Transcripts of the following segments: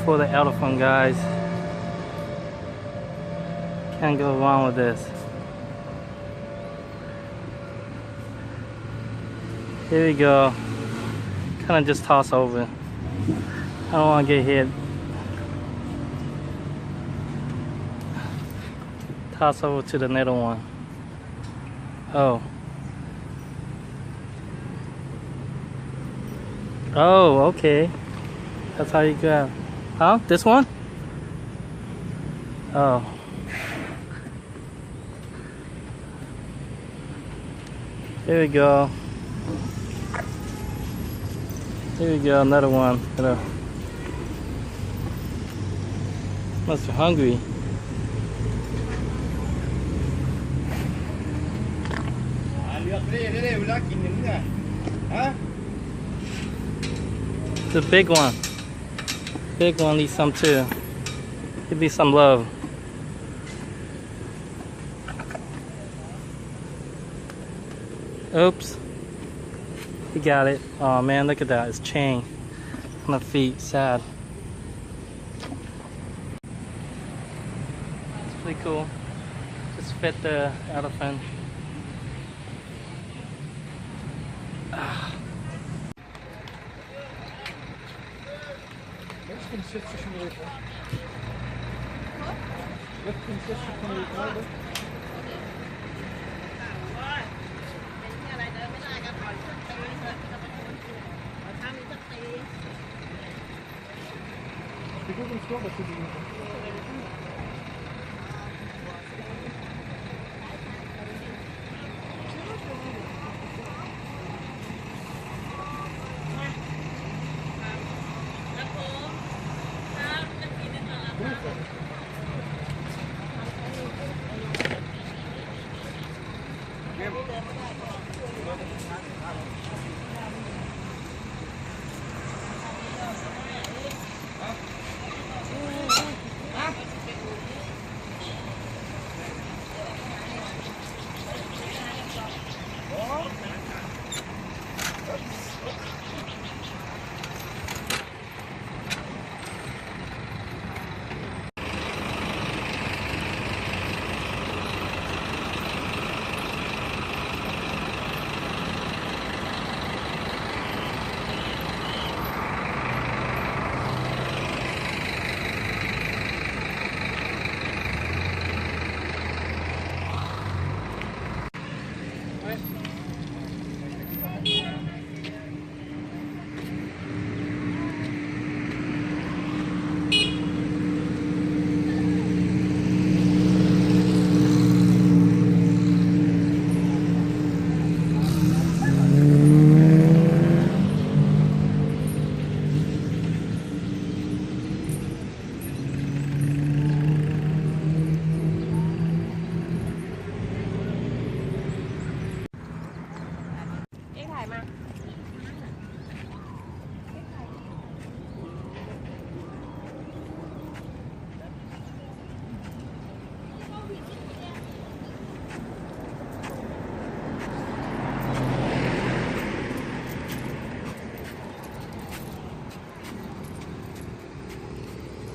for the elephant, guys. Can't go wrong with this. Here we go. Kind of just toss over. I don't want to get hit. Toss over to the middle one. Oh. Oh, okay. That's how you grab. Huh? This one? Oh. Here we go. Here we go, another one. Must be hungry. The big one. Big one needs some too. Give me some love. Oops. He got it. Oh man, look at that. It's chained on the feet. Sad. It's pretty cool. Just fit the elephant.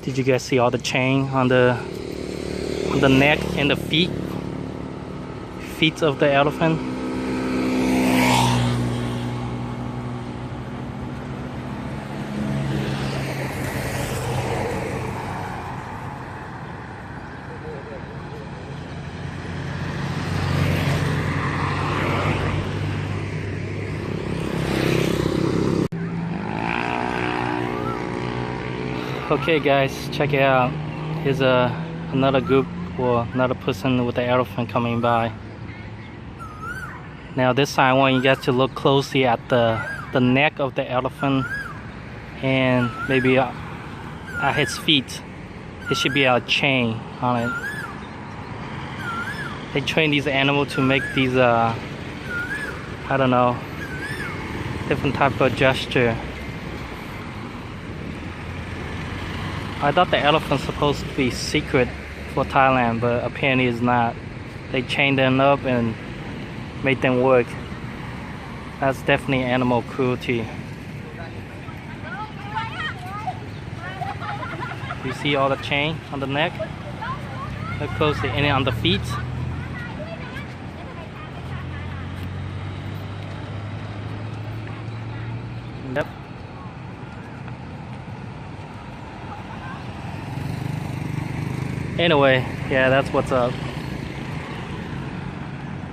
Did you guys see all the chain on the neck and the feet of the elephant? Okay guys, check it out. Here's another group or another person with the elephant coming by. Now this time I want you guys to look closely at the neck of the elephant and maybe at his feet. There should be a chain on it. They train these animals to make these I don't know, different type of gesture. I thought the elephant's supposed to be secret for Thailand, but apparently it's not. They chained them up and made them work. That's definitely animal cruelty. You see all the chain on the neck? Look closely, and on the feet. Yep. Anyway, yeah, that's what's up.